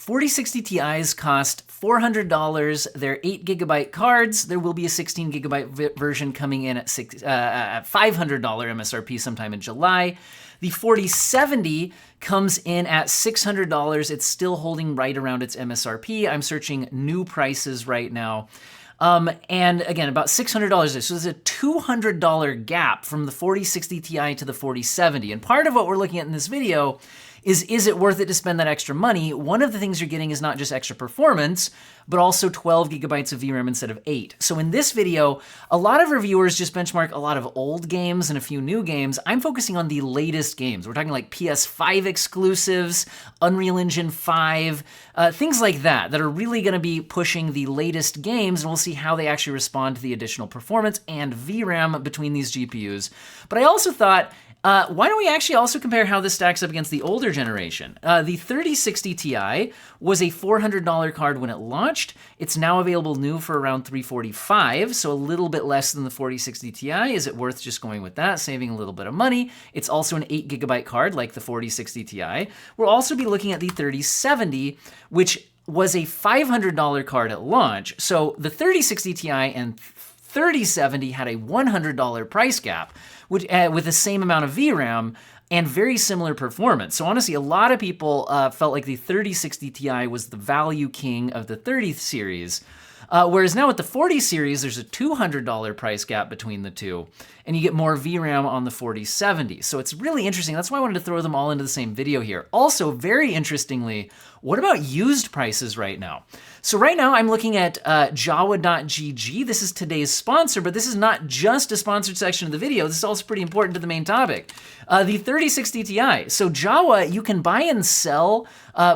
4060 Ti's cost $400. They're 8GB cards. There will be a 16GB version coming in at $500 MSRP sometime in July. The 4070 comes in at $600. It's still holding right around its MSRP. I'm searching new prices right now. And again, about $600. So there's a $200 gap from the 4060 Ti to the 4070. And part of what we're looking at in this video is it worth it to spend that extra money? One of the things you're getting is not just extra performance, but also 12GB of VRAM instead of 8. So in this video, a lot of reviewers just benchmark a lot of old games and a few new games. I'm focusing on the latest games. We're talking like PS5 exclusives, Unreal Engine 5, things like that are really gonna be pushing the latest games, and we'll see how they actually respond to the additional performance and VRAM between these GPUs. But I also thought, why don't we actually also compare how this stacks up against the older generation? The 3060 Ti was a $400 card when it launched. It's now available new for around $345, so a little bit less than the 4060 Ti. Is it worth just going with that, saving a little bit of money? It's also an 8GB card like the 4060 Ti. We'll also be looking at the 3070, which was a $500 card at launch. So the 3060 Ti and 3070 had a $100 price gap, which, with the same amount of VRAM and very similar performance. So honestly, a lot of people felt like the 3060 Ti was the value king of the 30 series. Whereas now with the 40 series, there's a $200 price gap between the two, and you get more VRAM on the 4070. So it's really interesting. That's why I wanted to throw them all into the same video here. Also, very interestingly, what about used prices right now? So right now I'm looking at Jawa.gg. This is today's sponsor, but this is not just a sponsored section of the video. This is also pretty important to the main topic. The 3060 Ti. So Jawa, you can buy and sell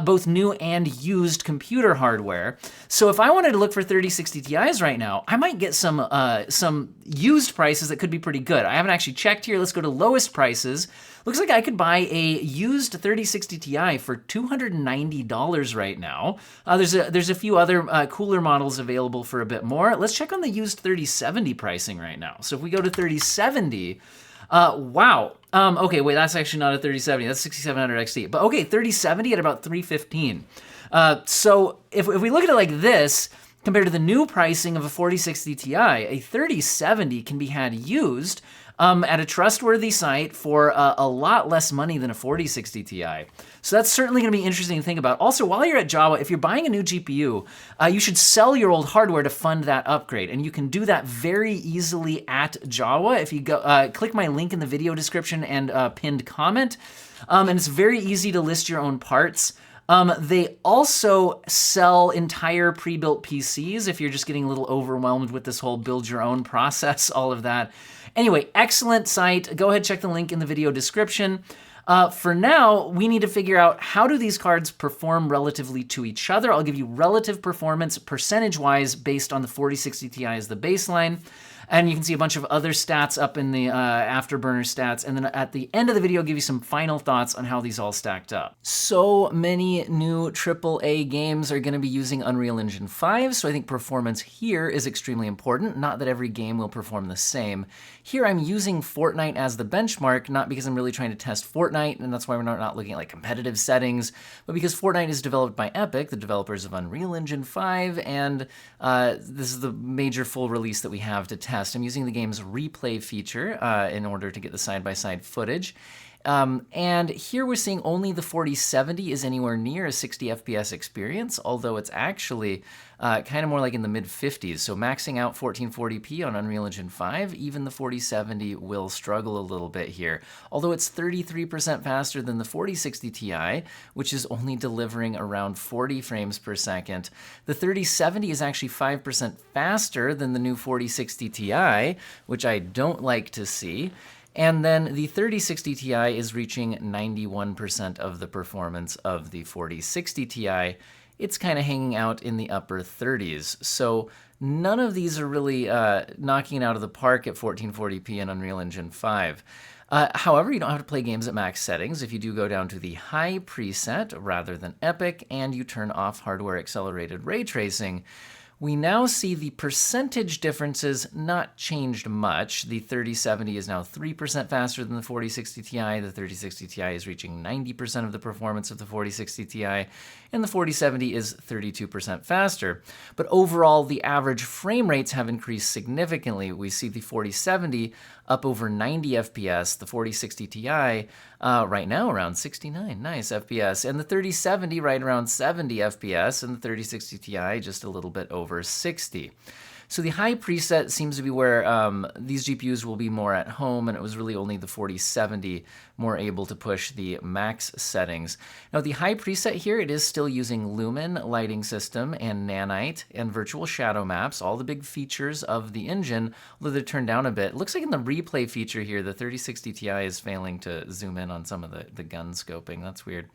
both new and used computer hardware. So if I wanted to look for 3060 Ti's right now, I might get some used prices that could be pretty good. I haven't actually checked here. Let's go to lowest prices. Looks like I could buy a used 3060 Ti for $290 right now. There's a few other cooler models available for a bit more. Let's check on the used 3070 pricing right now. So if we go to 3070, wow. Okay, wait, that's actually not a 3070. That's 6700 XT. But okay, 3070 at about $315. So if we look at it like this, compared to the new pricing of a 4060 Ti, a 3070 can be had used at a trustworthy site for a lot less money than a 4060 Ti. So that's certainly gonna be interesting to think about. Also, while you're at Jawa, if you're buying a new GPU, you should sell your old hardware to fund that upgrade. And you can do that very easily at Jawa. If you go click my link in the video description and pinned comment, and it's very easy to list your own parts. They also sell entire pre-built PCs if you're just getting a little overwhelmed with this whole build your own process, all of that. Anyway, excellent site. Go ahead, check the link in the video description. For now, we need to figure out how do these cards perform relatively to each other. I'll give you relative performance percentage-wise based on the 4060 Ti as the baseline. And you can see a bunch of other stats up in the afterburner stats. And then at the end of the video, I'll give you some final thoughts on how these all stacked up. So many new AAA games are going to be using Unreal Engine 5. So I think performance here is extremely important. Not that every game will perform the same. Here I'm using Fortnite as the benchmark, not because I'm really trying to test Fortnite, and that's why we're not looking at like competitive settings, but because Fortnite is developed by Epic, the developers of Unreal Engine 5, and this is the major full release that we have to test. I'm using the game's replay feature in order to get the side-by-side footage. And here we're seeing only the 4070 is anywhere near a 60 FPS experience, although it's actually kind of more like in the mid-50s. So maxing out 1440p on Unreal Engine 5, even the 4070 will struggle a little bit here. Although it's 33% faster than the 4060 Ti, which is only delivering around 40 frames per second. The 3070 is actually 5% faster than the new 4060 Ti, which I don't like to see. And then the 3060 Ti is reaching 91% of the performance of the 4060 Ti. It's kind of hanging out in the upper 30s. So none of these are really knocking it out of the park at 1440p in Unreal Engine 5. However, you don't have to play games at max settings if you do go down to the high preset rather than epic, and you turn off hardware accelerated ray tracing. We now see the percentage differences not changed much. The 3070 is now 3% faster than the 4060 Ti. The 3060 Ti is reaching 90% of the performance of the 4060 Ti, and the 4070 is 32% faster. But overall, the average frame rates have increased significantly. We see the 4070 up over 90 FPS, the 4060 Ti right now around 69, nice FPS, and the 3070 right around 70 FPS, and the 3060 Ti just a little bit over 60. So the high preset seems to be where these GPUs will be more at home, and it was really only the 4070 more able to push the max settings. Now the high preset here, it is still using Lumen lighting system and Nanite and virtual shadow maps, all the big features of the engine, although they're turned down a bit. It looks like in the replay feature here, the 3060 Ti is failing to zoom in on some of the gun scoping. That's weird.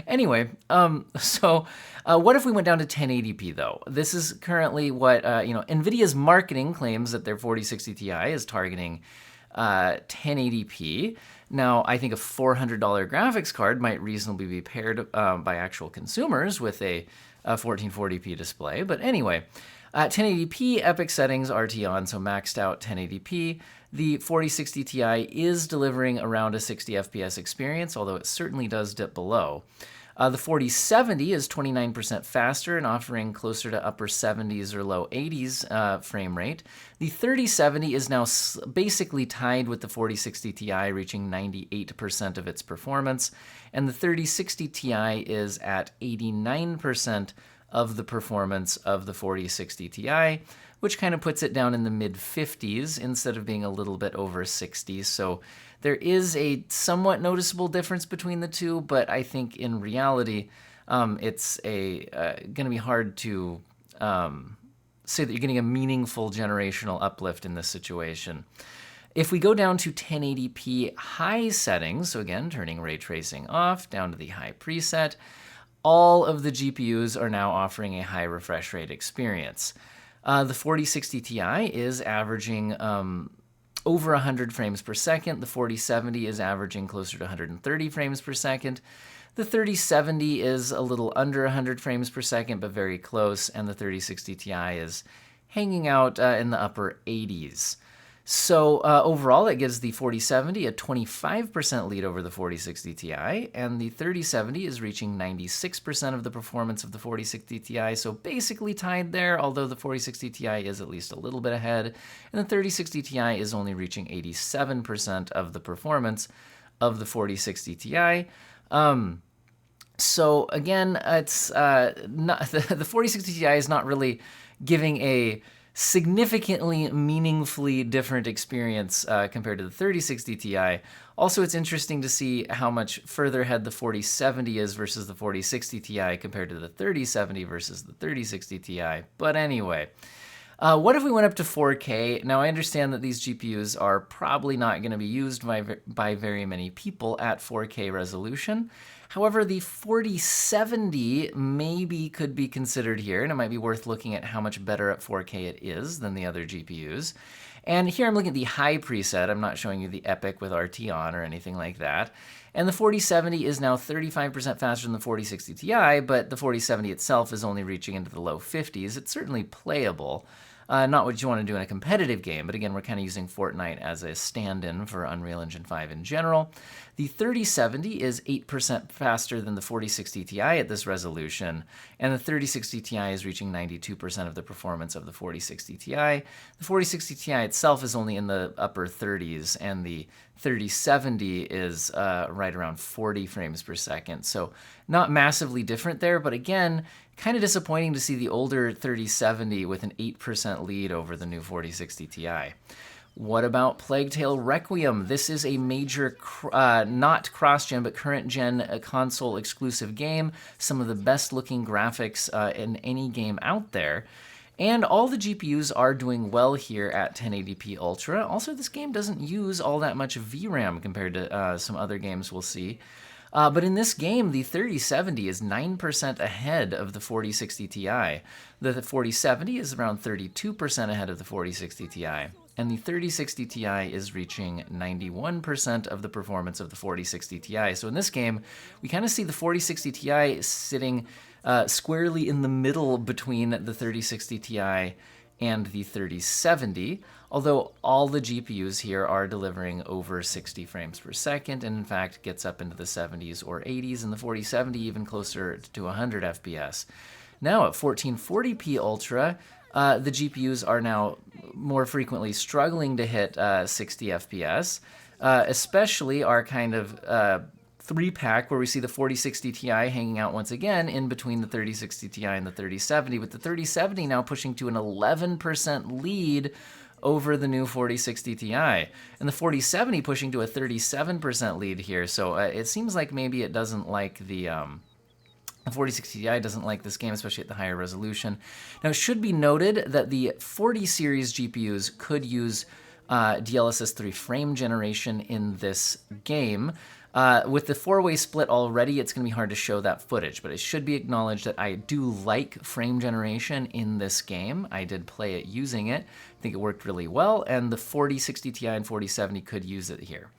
Anyway, what if we went down to 1080p though? This is currently what, NVIDIA's marketing claims that their 4060 Ti is targeting 1080p. Now, I think a $400 graphics card might reasonably be paired by actual consumers with a 1440p display. But anyway, 1080p epic settings RT on, so maxed out 1080p. The 4060 Ti is delivering around a 60 FPS experience, although it certainly does dip below. The 4070 is 29% faster and offering closer to upper 70s or low 80s frame rate. The 3070 is now basically tied with the 4060 Ti, reaching 98% of its performance, and the 3060 Ti is at 89% of the performance of the 4060 Ti, which kind of puts it down in the mid-50s instead of being a little bit over 60. So there is a somewhat noticeable difference between the two, but I think in reality, it's going to be hard to say that you're getting a meaningful generational uplift in this situation. If we go down to 1080p high settings, so again, turning ray tracing off, down to the high preset, all of the GPUs are now offering a high refresh rate experience. The 4060 Ti is averaging over 100 frames per second. The 4070 is averaging closer to 130 frames per second. The 3070 is a little under 100 frames per second, but very close, and the 3060 Ti is hanging out in the upper 80s. So overall, it gives the 4070 a 25% lead over the 4060 Ti, and the 3070 is reaching 96% of the performance of the 4060 Ti, so basically tied there, although the 4060 Ti is at least a little bit ahead, and the 3060 Ti is only reaching 87% of the performance of the 4060 Ti. So again, it's not, the 4060 Ti is not really giving a significantly meaningfully different experience compared to the 3060 Ti. Also, it's interesting to see how much further ahead the 4070 is versus the 4060 Ti compared to the 3070 versus the 3060 Ti. But anyway, what if we went up to 4K? Now, I understand that these GPUs are probably not going to be used by very many people at 4K resolution. However, the 4070 maybe could be considered here, and it might be worth looking at how much better at 4K it is than the other GPUs. And here I'm looking at the high preset. I'm not showing you the epic with RT on or anything like that. And the 4070 is now 35% faster than the 4060 Ti, but the 4070 itself is only reaching into the low 50s. It's certainly playable. Not what you want to do in a competitive game, but again, we're kind of using Fortnite as a stand-in for Unreal Engine 5 in general. The 3070 is 8% faster than the 4060 Ti at this resolution, and the 3060 Ti is reaching 92% of the performance of the 4060 Ti. The 4060 Ti itself is only in the upper 30s, and the 3070 is right around 40 frames per second. So not massively different there, but again, kind of disappointing to see the older 3070 with an 8% lead over the new 4060 Ti. What about Plague Tale Requiem? This is a major, not cross-gen, but current-gen console exclusive game. Some of the best-looking graphics in any game out there. And all the GPUs are doing well here at 1080p Ultra. Also, this game doesn't use all that much VRAM compared to some other games we'll see. But in this game, the 3070 is 9% ahead of the 4060 Ti. The 4070 is around 32% ahead of the 4060 Ti. And the 3060 Ti is reaching 91% of the performance of the 4060 Ti. So in this game, we kind of see the 4060 Ti sitting squarely in the middle between the 3060 Ti and the 3070, although all the GPUs here are delivering over 60 frames per second, and in fact gets up into the 70s or 80s, and the 4070 even closer to 100 FPS. Now at 1440p Ultra, the GPUs are now more frequently struggling to hit 60 FPS, especially our kind of three-pack where we see the 4060 Ti hanging out once again in between the 3060 Ti and the 3070, with the 3070 now pushing to an 11% lead over the new 4060 Ti, and the 4070 pushing to a 37% lead here. So it seems like maybe it doesn't like the 4060 Ti doesn't like this game, especially at the higher resolution. Now, it should be noted that the 40 series GPUs could use DLSS 3 frame generation in this game. With the 4-way split already, it's going to be hard to show that footage, but it should be acknowledged that I do like frame generation in this game. I did play it using it. I think it worked really well, and the 4060 Ti and 4070 could use it here.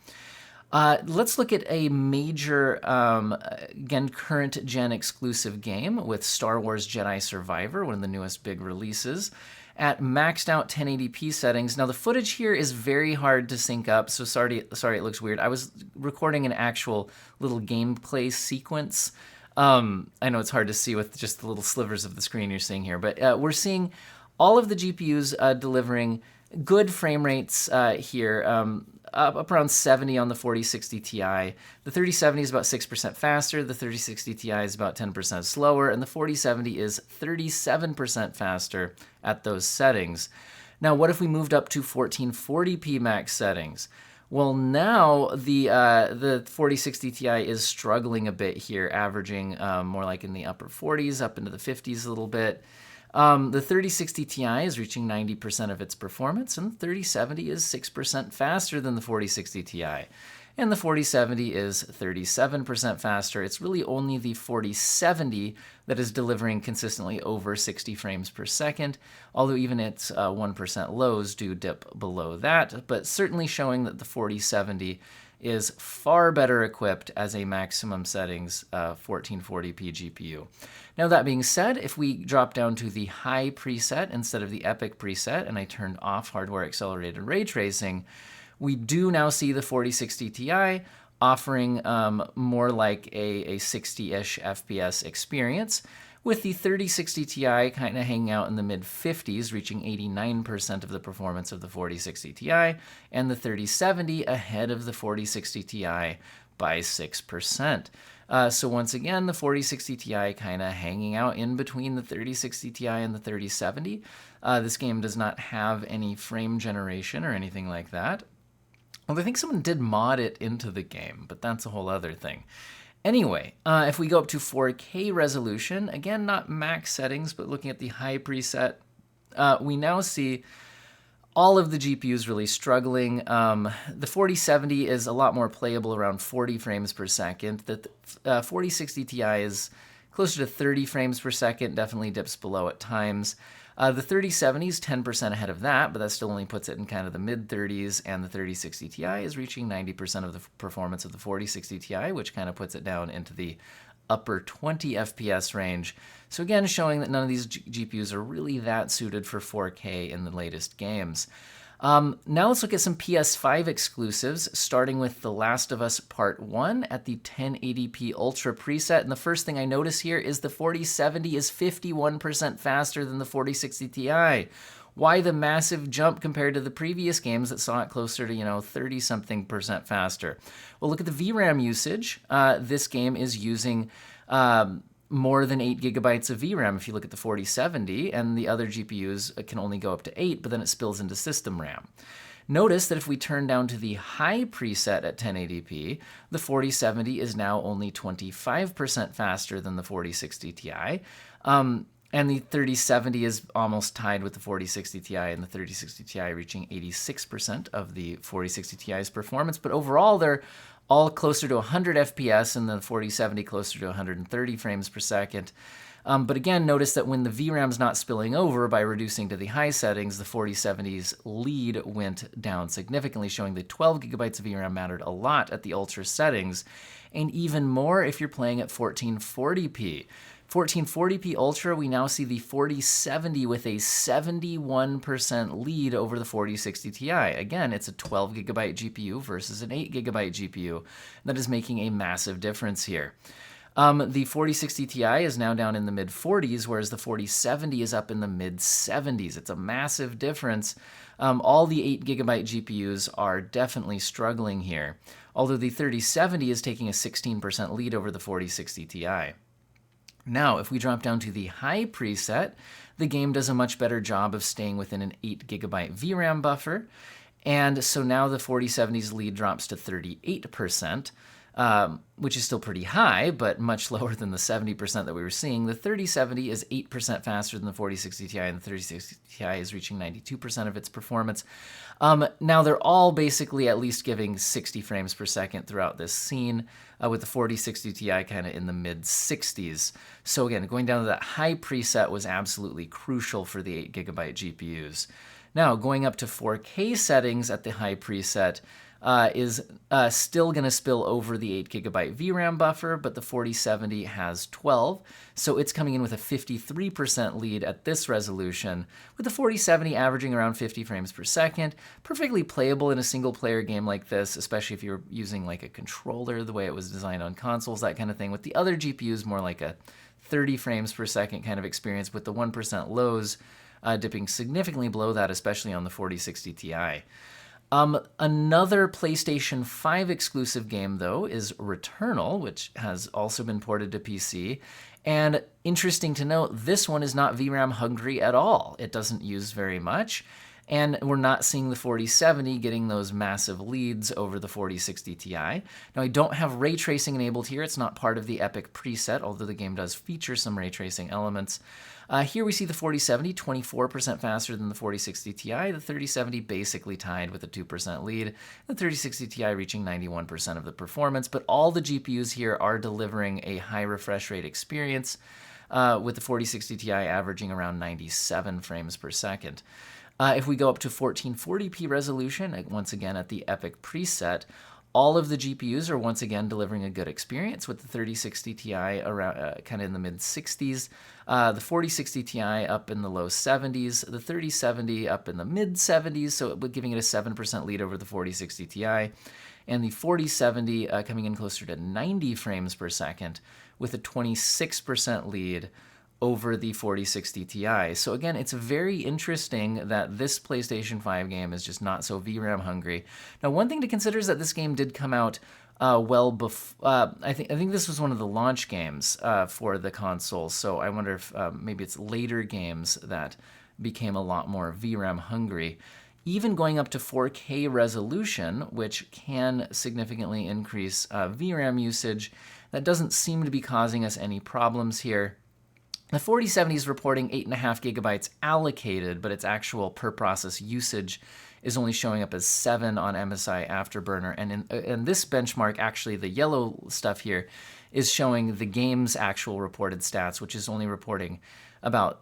Let's look at a major, again, current gen exclusive game with Star Wars Jedi Survivor, one of the newest big releases, at maxed out 1080p settings. Now the footage here is very hard to sync up, so sorry it looks weird. I was recording an actual little gameplay sequence. I know it's hard to see with just the little slivers of the screen you're seeing here, but we're seeing all of the GPUs delivering good frame rates here. Up around 70 on the 4060 Ti. The 3070 is about 6% faster, the 3060 Ti is about 10% slower, and the 4070 is 37% faster at those settings. Now, what if we moved up to 1440p max settings? Well, now the 4060 Ti is struggling a bit here, averaging more like in the upper 40s, up into the 50s a little bit. The 3060 Ti is reaching 90% of its performance, and the 3070 is 6% faster than the 4060 Ti. And the 4070 is 37% faster. It's really only the 4070 that is delivering consistently over 60 frames per second, although even its 1% lows do dip below that, but certainly showing that the 4070 is far better equipped as a maximum settings 1440p GPU. Now that being said, if we drop down to the high preset instead of the epic preset, and I turned off hardware accelerated ray tracing, we do now see the 4060 Ti offering more like a 60-ish FPS experience, with the 3060 Ti kind of hanging out in the mid-50s, reaching 89% of the performance of the 4060 Ti, and the 3070 ahead of the 4060 Ti by 6%. So once again, the 4060 Ti kind of hanging out in between the 3060 Ti and the 3070. This game does not have any frame generation or anything like that. Well, I think someone did mod it into the game, but that's a whole other thing. Anyway, if we go up to 4K resolution, again, not max settings, but looking at the high preset, we now see all of the GPUs really struggling. The 4070 is a lot more playable, around 40 frames per second. The 4060 Ti is closer to 30 frames per second, definitely dips below at times. The 3070 is 10% ahead of that, but that still only puts it in kind of the mid-30s, and the 3060 Ti is reaching 90% of the performance of the 4060 Ti, which kind of puts it down into the upper 20 FPS range. So again, showing that none of these GPUs are really that suited for 4K in the latest games. Now let's look at some PS5 exclusives, starting with The Last of Us Part 1 at the 1080p Ultra preset. And the first thing I notice here is the 4070 is 51% faster than the 4060 Ti. Why the massive jump compared to the previous games that saw it closer to, 30-something% faster? Well, look at the VRAM usage. This game is using more than 8 gigabytes of VRAM if you look at the 4070, and the other GPUs can only go up to 8, but then it spills into system RAM. Notice that if we turn down to the high preset at 1080p, the 4070 is now only 25% faster than the 4060 Ti. And the 3070 is almost tied with the 4060 Ti, and the 3060 Ti reaching 86% of the 4060 Ti's performance. But overall, they're all closer to 100 FPS, and the 4070 closer to 130 frames per second. But again, notice that when the VRAM's not spilling over by reducing to the high settings, the 4070's lead went down significantly, showing that 12 gigabytes of VRAM mattered a lot at the ultra settings, and even more if you're playing at 1440p. 1440p Ultra, we now see the 4070 with a 71% lead over the 4060 Ti. Again, it's a 12 gigabyte GPU versus an 8 gigabyte GPU. That is making a massive difference here. The 4060 Ti is now down in the mid-40s, whereas the 4070 is up in the mid-70s. It's a massive difference. All the 8 gigabyte GPUs are definitely struggling here, although the 3070 is taking a 16% lead over the 4060 Ti. Now, if we drop down to the high preset, the game does a much better job of staying within an 8 gigabyte VRAM buffer, and so now the 4070's lead drops to 38%. Which is still pretty high, but much lower than the 70% that we were seeing. The 3070 is 8% faster than the 4060 Ti, and the 3060 Ti is reaching 92% of its performance. Now, they're all basically at least giving 60 frames per second throughout this scene, with the 4060 Ti kind of in the mid-60s. So again, going down to that high preset was absolutely crucial for the 8 gigabyte GPUs. Now, going up to 4K settings at the high preset, is still going to spill over the 8 gigabyte VRAM buffer, but the 4070 has 12, so it's coming in with a 53% lead at this resolution, with the 4070 averaging around 50 frames per second. Perfectly playable in a single-player game like this, especially if you're using like a controller, the way it was designed on consoles, that kind of thing. With the other GPUs, more like a 30 frames per second kind of experience, with the 1% lows dipping significantly below that, especially on the 4060 Ti. Another PlayStation 5 exclusive game, though, is Returnal, which has also been ported to PC. And interesting to note, this one is not VRAM hungry at all. It doesn't use very much. And we're not seeing the 4070 getting those massive leads over the 4060 Ti. Now, I don't have ray tracing enabled here. It's not part of the Epic preset, although the game does feature some ray tracing elements. Here we see the 4070 24% faster than the 4060 Ti, the 3070 basically tied with a 2% lead, the 3060 Ti reaching 91% of the performance, but all the GPUs here are delivering a high refresh rate experience, with the 4060 Ti averaging around 97 frames per second. If we go up to 1440p resolution, once again at the Epic preset, all of the GPUs are once again delivering a good experience, with the 3060 Ti around kind of in the mid-60s, the 4060 Ti up in the low 70s, the 3070 up in the mid-70s, so giving it a 7% lead over the 4060 Ti, and the 4070 coming in closer to 90 frames per second with a 26% lead over the 4060 Ti. So again, it's very interesting that this PlayStation 5 game is just not so VRAM hungry. Now, one thing to consider is that this game did come out well before. I think this was one of the launch games for the console. So I wonder if maybe it's later games that became a lot more VRAM hungry. Even going up to 4K resolution, which can significantly increase VRAM usage, that doesn't seem to be causing us any problems here. The 4070 is reporting 8.5 gigabytes allocated, but its actual per process usage is only showing up as 7 on MSI Afterburner. And in this benchmark, actually the yellow stuff here is showing the game's actual reported stats, which is only reporting about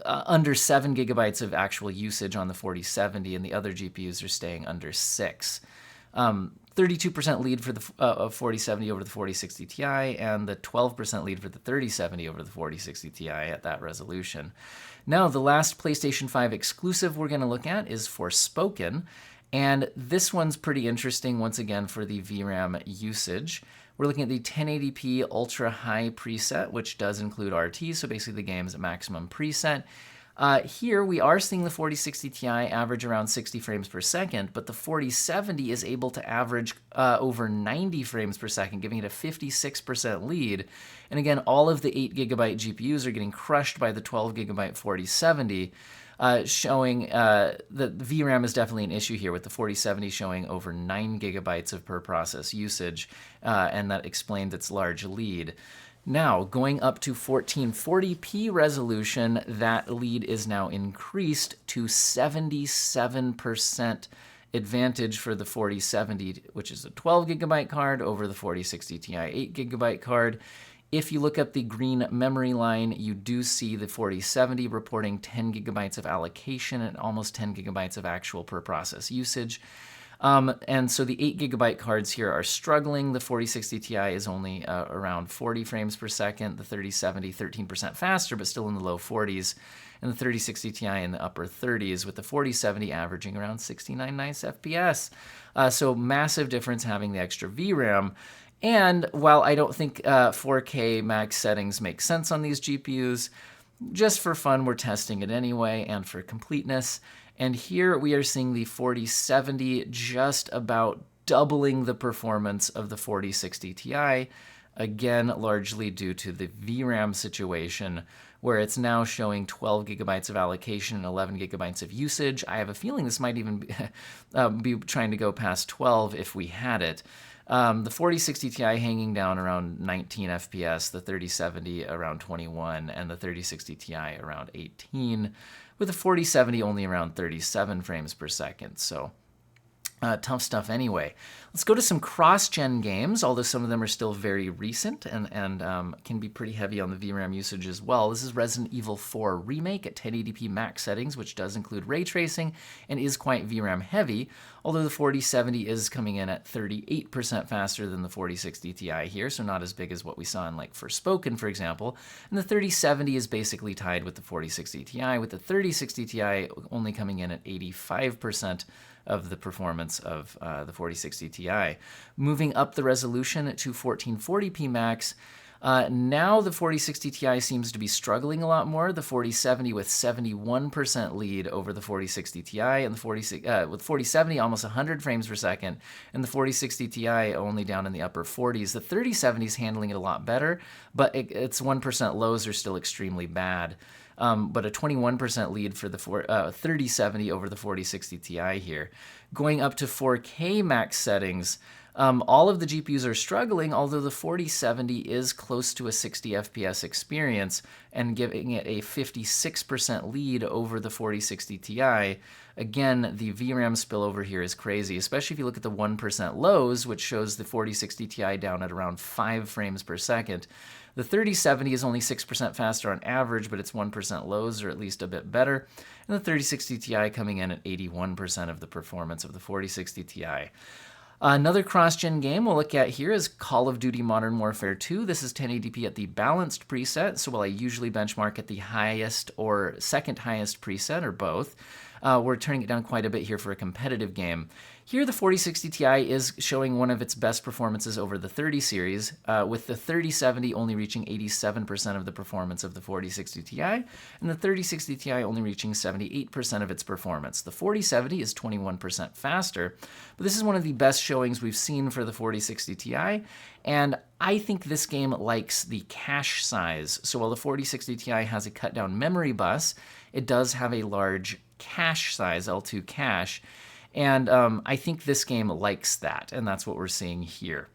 under 7 gigabytes of actual usage on the 4070, and the other GPUs are staying under 6. 32% lead for the 4070 over the 4060 Ti, and the 12% lead for the 3070 over the 4060 Ti at that resolution. Now, the last PlayStation 5 exclusive we're going to look at is Forspoken, and this one's pretty interesting once again for the VRAM usage. We're looking at the 1080p ultra high preset, which does include RT, so basically the game's maximum preset. Here we are seeing the 4060 Ti average around 60 frames per second, but the 4070 is able to average over 90 frames per second, giving it a 56% lead. And again, all of the 8 gigabyte GPUs are getting crushed by the 12 gigabyte 4070, showing that the VRAM is definitely an issue here, with the 4070 showing over 9 gigabytes of per process usage, and that explains its large lead. Now, going up to 1440p resolution, that lead is now increased to 77% advantage for the 4070, which is a 12 gigabyte card, over the 4060 Ti 8 gigabyte card. If you look up the green memory line, you do see the 4070 reporting 10 gigabytes of allocation and almost 10 gigabytes of actual per process usage. And so the 8 GB cards here are struggling. The 4060 Ti is only around 40 frames per second. The 3070, 13% faster, but still in the low 40s. And the 3060 Ti in the upper 30s, with the 4070 averaging around 69 nice FPS. So massive difference having the extra VRAM. And while I don't think 4K max settings make sense on these GPUs, just for fun, we're testing it anyway, and for completeness. And here we are seeing the 4070 just about doubling the performance of the 4060 Ti, again, largely due to the VRAM situation, where it's now showing 12 gigabytes of allocation and 11 gigabytes of usage. I have a feeling this might even be trying to go past 12 if we had it. The 4060 Ti hanging down around 19 FPS, the 3070 around 21, and the 3060 Ti around 18, with the 4070 only around 37 frames per second. So tough stuff anyway. Let's go to some cross-gen games, although some of them are still very recent and can be pretty heavy on the VRAM usage as well. This is Resident Evil 4 Remake at 1080p max settings, which does include ray tracing and is quite VRAM heavy, although the 4070 is coming in at 38% faster than the 4060 Ti here, so not as big as what we saw in like Forspoken, for example. And the 3070 is basically tied with the 4060 Ti, with the 3060 Ti only coming in at 85% of the performance of the 4060 Ti. Moving up the resolution to 1440p max, now the 4060 Ti seems to be struggling a lot more. The 4070 with 71% lead over the 4060 Ti, and the with 4070 almost 100 frames per second, and the 4060 Ti only down in the upper 40s. The 3070 is handling it a lot better, but its 1% lows are still extremely bad. But a 21% lead for the 3070 over the 4060 Ti here. Going up to 4K max settings, all of the GPUs are struggling, although the 4070 is close to a 60 FPS experience and giving it a 56% lead over the 4060 Ti. Again, the VRAM spillover here is crazy, especially if you look at the 1% lows, which shows the 4060 Ti down at around 5 frames per second. The 3070 is only 6% faster on average, but its 1% lows are at least a bit better. And the 3060 Ti coming in at 81% of the performance of the 4060 Ti. Another cross-gen game we'll look at here is Call of Duty Modern Warfare 2. This is 1080p at the balanced preset, so while I usually benchmark at the highest or second highest preset, or both, we're turning it down quite a bit here for a competitive game. Here, the 4060 Ti is showing one of its best performances over the 30 series, with the 3070 only reaching 87% of the performance of the 4060 Ti, and the 3060 Ti only reaching 78% of its performance. The 4070 is 21% faster, but this is one of the best showings we've seen for the 4060 Ti, and I think this game likes the cache size. So while the 4060 Ti has a cut-down memory bus, it does have a large cache size, L2 cache, and I think this game likes that, and that's what we're seeing here.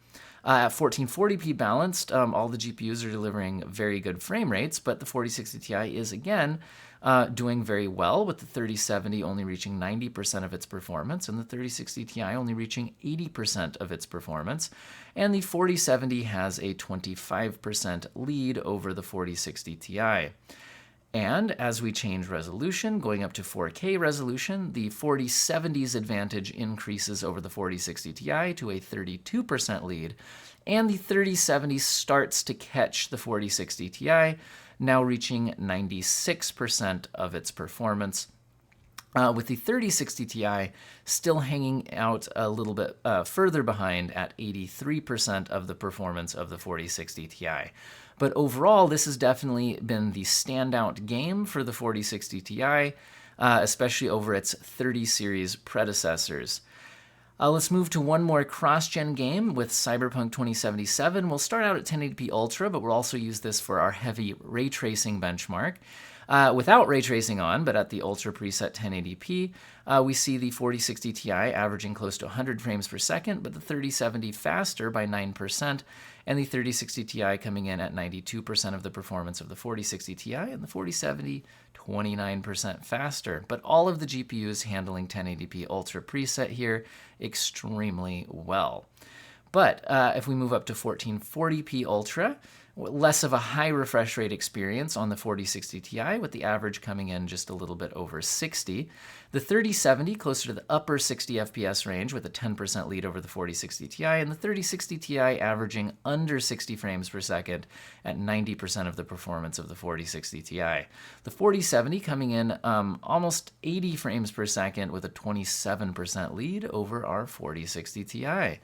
At 1440p balanced, all the GPUs are delivering very good frame rates, but the 4060 Ti is, again, doing very well, with the 3070 only reaching 90% of its performance, and the 3060 Ti only reaching 80% of its performance. And the 4070 has a 25% lead over the 4060 Ti. And as we change resolution, going up to 4K resolution, the 4070's advantage increases over the 4060 Ti to a 32% lead, and the 3070 starts to catch the 4060 Ti, now reaching 96% of its performance, with the 3060 Ti still hanging out a little bit further behind at 83% of the performance of the 4060 Ti. But overall, this has definitely been the standout game for the 4060 Ti, especially over its 30 series predecessors. Let's move to one more cross-gen game with Cyberpunk 2077. We'll start out at 1080p Ultra, but we'll also use this for our heavy ray tracing benchmark. Without ray tracing on, but at the Ultra preset 1080p, we see the 4060 Ti averaging close to 100 frames per second, but the 3070 faster by 9%, and the 3060 Ti coming in at 92% of the performance of the 4060 Ti, and the 4070 29% faster. But all of the GPUs handling 1080p Ultra preset here extremely well. But if we move up to 1440p Ultra, less of a high refresh rate experience on the 4060 Ti, with the average coming in just a little bit over 60. The 3070 closer to the upper 60 FPS range with a 10% lead over the 4060 Ti, and the 3060 Ti averaging under 60 frames per second at 90% of the performance of the 4060 Ti. The 4070 coming in almost 80 frames per second with a 27% lead over our 4060 Ti.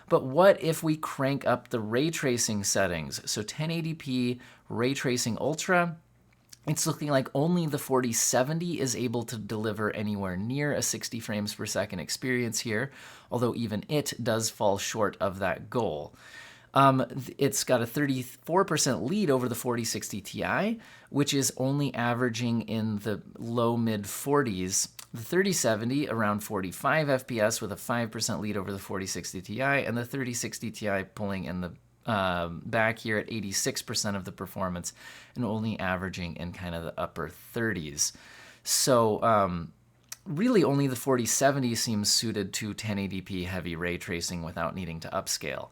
But what if we crank up the ray tracing settings? So 1080p ray tracing ultra, it's looking like only the 4070 is able to deliver anywhere near a 60 frames per second experience here, although even it does fall short of that goal. It's got a 34% lead over the 4060 Ti, which is only averaging in the low mid 40s. The 3070 around 45 FPS with a 5% lead over the 4060 Ti, and the 3060 Ti pulling in the back here at 86% of the performance and only averaging in kind of the upper 30s. So really only the 4070 seems suited to 1080p heavy ray tracing without needing to upscale.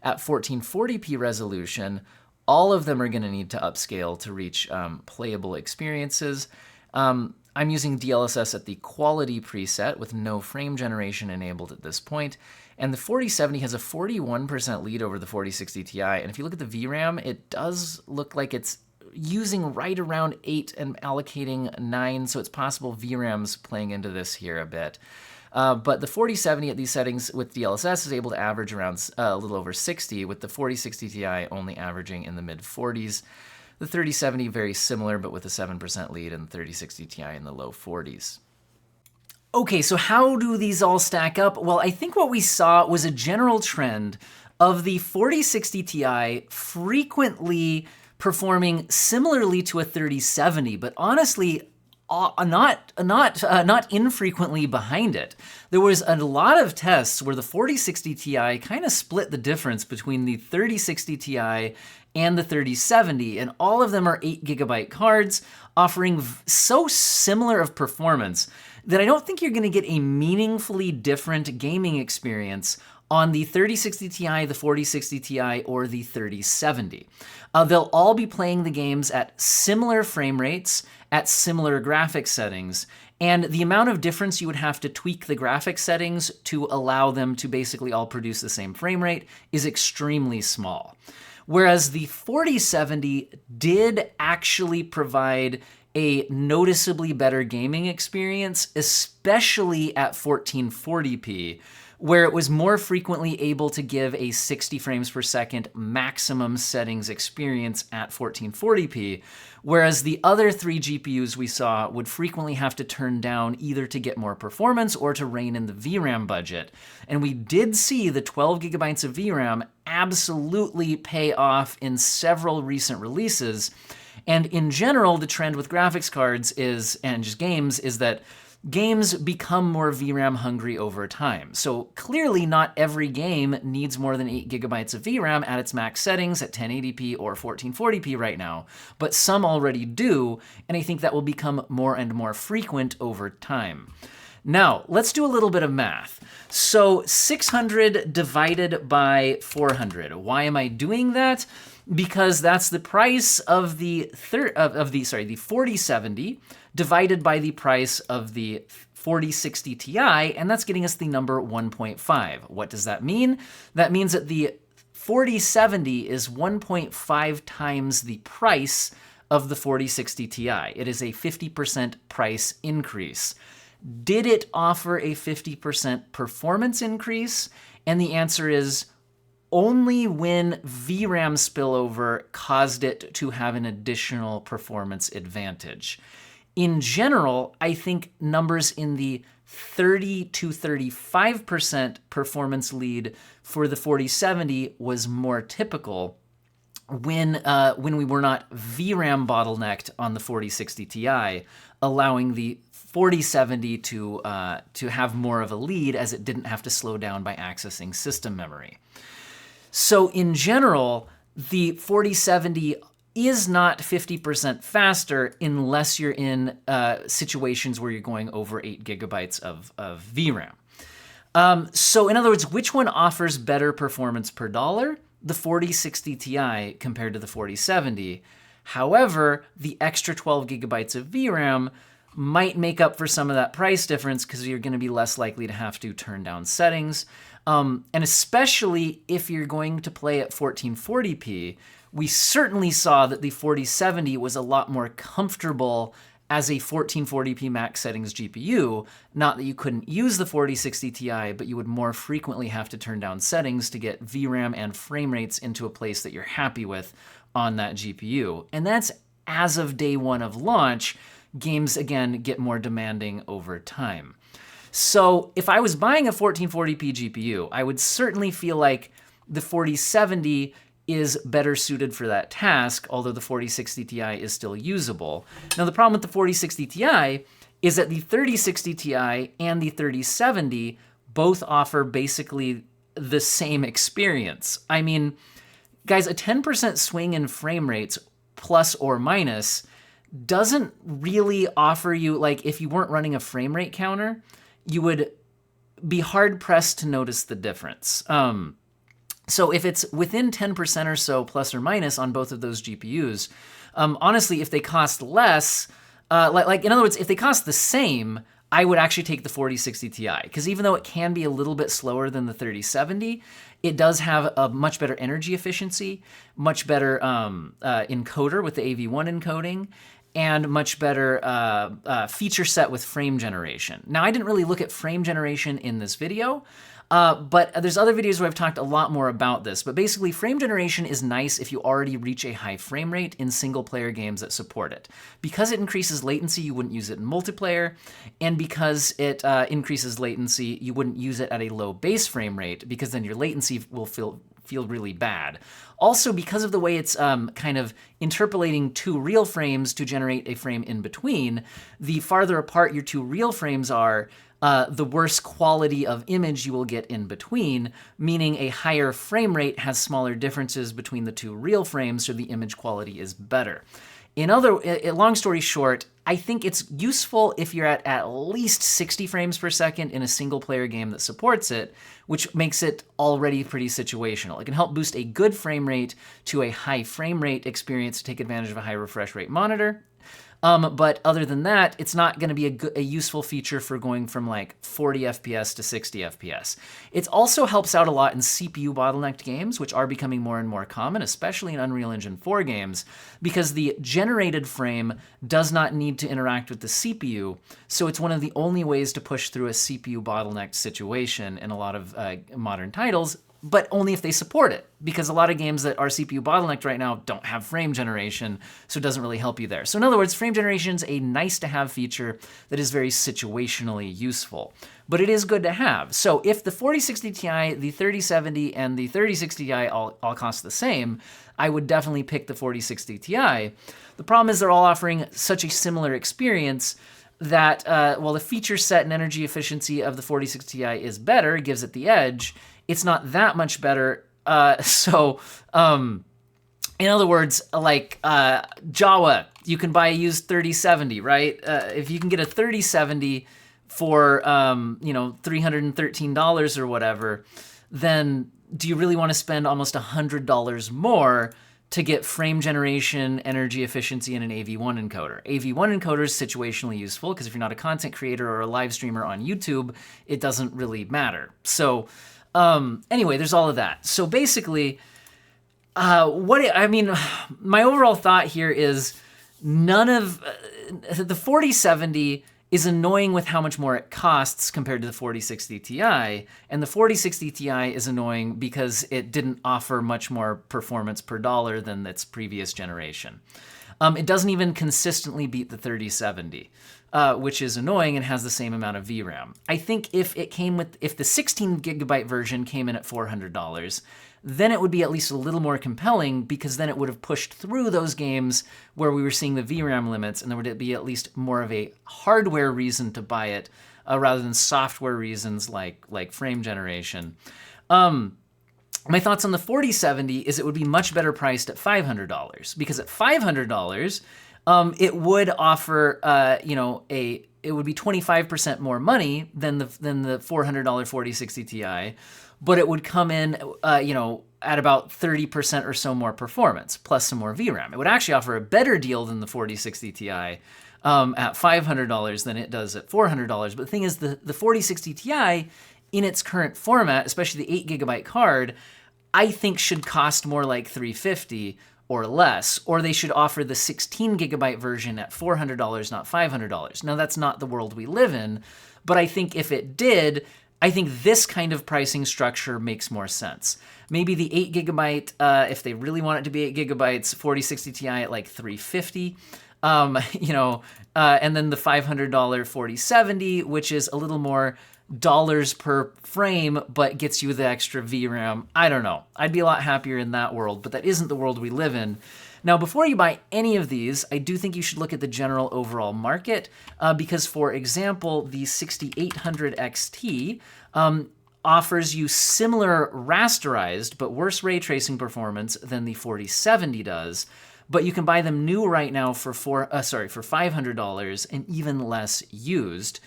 At 1440p resolution, all of them are going to need to upscale to reach playable experiences. I'm using DLSS at the quality preset with no frame generation enabled at this point. And the 4070 has a 41% lead over the 4060 Ti. And if you look at the VRAM, it does look like it's using right around 8 and allocating 9. So it's possible VRAM's playing into this here a bit. But the 4070 at these settings with DLSS is able to average around a little over 60, with the 4060 Ti only averaging in the mid 40s. The 3070 very similar, but with a 7% lead, and the 3060 Ti in the low 40s. Okay, so how do these all stack up? Well, I think what we saw was a general trend of the 4060 Ti frequently performing similarly to a 3070, but honestly, not infrequently behind it. There was a lot of tests where the 4060 Ti kind of split the difference between the 3060 Ti and the 3070, and all of them are 8GB cards offering so similar of performance that I don't think you're going to get a meaningfully different gaming experience on the 3060 Ti, the 4060 Ti, or the 3070. They'll all be playing the games at similar frame rates, at similar graphics settings, and the amount of difference you would have to tweak the graphics settings to allow them to basically all produce the same frame rate is extremely small. Whereas the 4070 did actually provide a noticeably better gaming experience, especially at 1440p, where it was more frequently able to give a 60 frames per second maximum settings experience at 1440p, whereas the other 3 GPUs we saw would frequently have to turn down either to get more performance or to rein in the VRAM budget. And we did see the 12 gigabytes of VRAM absolutely pay off in several recent releases. And in general, the trend with graphics cards is, and just games, is that games become more VRAM hungry over time. So clearly not every game needs more than 8 gigabytes of VRAM at its max settings at 1080p or 1440p right now, but some already do, and I think that will become more and more frequent over time. Now, let's do a little bit of math. So 600 divided by 400. Why am I doing that? Because that's the price of the 4070 divided by the price of the 4060 Ti, and that's getting us the number 1.5. What does that mean? That means that the 4070 is 1.5 times the price of the 4060 Ti. It is a 50% price increase. Did it offer a 50% performance increase? And the answer is only when VRAM spillover caused it to have an additional performance advantage. In general, I think numbers in the 30 to 35% performance lead for the 4070 was more typical when we were not VRAM bottlenecked on the 4060 Ti, allowing the 4070 to have more of a lead as it didn't have to slow down by accessing system memory. So in general, the 4070 is not 50% faster unless you're in situations where you're going over 8 gigabytes of VRAM. So in other words, which one offers better performance per dollar? the 4060 Ti compared to the 4070. However, the extra 12 gigabytes of VRAM might make up for some of that price difference because you're going to be less likely to have to turn down settings. And especially if you're going to play at 1440p, we certainly saw that the 4070 was a lot more comfortable as a 1440p max settings GPU. Not that you couldn't use the 4060 Ti, but you would more frequently have to turn down settings to get VRAM and frame rates into a place that you're happy with on that GPU. And that's as of day one of launch. Games, again, get more demanding over time. So if I was buying a 1440p GPU, I would certainly feel like the 4070 is better suited for that task, although the 4060 Ti is still usable. Now, the problem with the 4060 Ti is that the 3060 Ti and the 3070 both offer basically the same experience. I mean, guys, a 10% swing in frame rates, plus or minus, doesn't really offer you, like, if you weren't running a frame rate counter, you would be hard-pressed to notice the difference. So if it's within 10% or so, plus or minus, on both of those GPUs, honestly, if they cost less, like in other words, if they cost the same, I would actually take the 4060 Ti, because even though it can be a little bit slower than the 3070, it does have a much better energy efficiency, much better encoder with the AV1 encoding, and much better feature set with frame generation. Now, I didn't really look at frame generation in this video, but there's other videos where I've talked a lot more about this. But basically, frame generation is nice if you already reach a high frame rate in single-player games that support it. Because it increases latency, you wouldn't use it in multiplayer, and because it increases latency, you wouldn't use it at a low base frame rate, because then your latency will feel really bad. Also, because of the way it's kind of interpolating two real frames to generate a frame in between, the farther apart your two real frames are, the worse quality of image you will get in between, meaning a higher frame rate has smaller differences between the two real frames, so the image quality is better. Long story short, I think it's useful if you're at least 60 frames per second in a single-player game that supports it, which makes it already pretty situational. It can help boost a good frame rate to a high frame rate experience to take advantage of a high refresh rate monitor. But other than that, it's not going to be a useful feature for going from like 40 FPS to 60 FPS. It also helps out a lot in CPU bottlenecked games, which are becoming more and more common, especially in Unreal Engine 4 games, because the generated frame does not need to interact with the CPU, so it's one of the only ways to push through a CPU bottlenecked situation in a lot of modern titles, but only if they support it, because a lot of games that are CPU bottlenecked right now don't have frame generation, so it doesn't really help you there. So in other words, frame generation is a nice-to-have feature that is very situationally useful, but it is good to have. So if the 4060 Ti, the 3070, and the 3060 Ti all cost the same, I would definitely pick the 4060 Ti. The problem is they're all offering such a similar experience that while the feature set and energy efficiency of the 4060 Ti is better, gives it the edge, it's not that much better. In other words, like Jawa, you can buy a used 3070, right? If you can get a 3070 for $313 or whatever, then do you really want to spend almost $100 more to get frame generation, energy efficiency, and an AV1 encoder? AV1 encoder is situationally useful because if you're not a content creator or a live streamer on YouTube, it doesn't really matter. So anyway, there's all of that. So basically, my overall thought here is none of the 4070 is annoying with how much more it costs compared to the 4060 Ti, and the 4060 Ti is annoying because it didn't offer much more performance per dollar than its previous generation. It doesn't even consistently beat the 3070. Which is annoying and has the same amount of VRAM. I think if the 16 gigabyte version came in at $400, then it would be at least a little more compelling, because then it would have pushed through those games where we were seeing the VRAM limits, and there would be at least more of a hardware reason to buy it rather than software reasons like frame generation. My thoughts on the 4070 is it would be much better priced at $500, because at $500, it would offer, a it would be 25% more money than the $400 4060 Ti, but it would come in, at about 30% or so more performance, plus some more VRAM. It would actually offer a better deal than the 4060 Ti at $500 than it does at $400. But the thing is, the 4060 Ti, in its current format, especially the 8GB card, I think should cost more like $350 or less, or they should offer the 16GB version at $400, not $500. Now, that's not the world we live in, but I think if it did, I think this kind of pricing structure makes more sense. Maybe the 8GB, if they really want it to be 8GB, 4060 Ti at like $350, and then the $500 4070, which is a little more dollars per frame, but gets you the extra VRAM. I don't know. I'd be a lot happier in that world, but that isn't the world we live in. Now, before you buy any of these, I do think you should look at the general overall market, because, for example, the 6800 XT offers you similar rasterized but worse ray tracing performance than the 4070 does. But you can buy them new right now for $500 and even less used.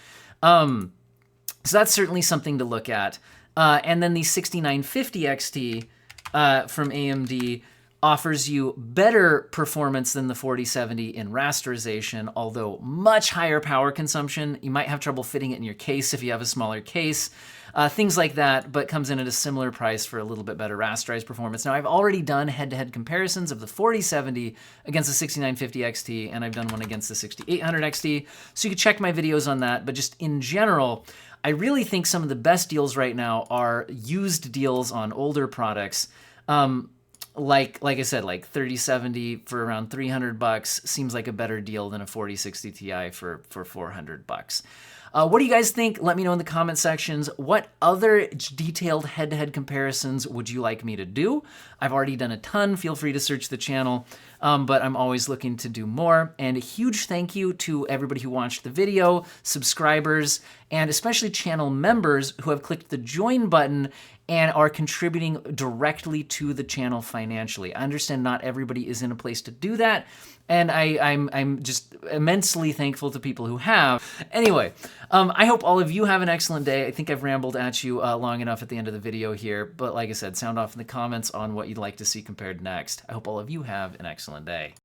So that's certainly something to look at. And then the 6950 XT from AMD offers you better performance than the 4070 in rasterization, although much higher power consumption. You might have trouble fitting it in your case if you have a smaller case. Things like that, but comes in at a similar price for a little bit better rasterized performance. Now, I've already done head-to-head comparisons of the 4070 against the 6950 XT, and I've done one against the 6800 XT, so you can check my videos on that. But just in general, I really think some of the best deals right now are used deals on older products. Like I said, like 3070 for around $300 seems like a better deal than a 4060 Ti for $400. What do you guys think? Let me know in the comment sections. What other detailed head-to-head comparisons would you like me to do? I've already done a ton. Feel free to search the channel, but I'm always looking to do more. And a huge thank you to everybody who watched the video, subscribers, and especially channel members who have clicked the join button and are contributing directly to the channel financially. I understand not everybody is in a place to do that, and I'm just immensely thankful to people who have. Anyway, I hope all of you have an excellent day. I think I've rambled at you long enough at the end of the video here, but like I said, sound off in the comments on what you'd like to see compared next. I hope all of you have an excellent day.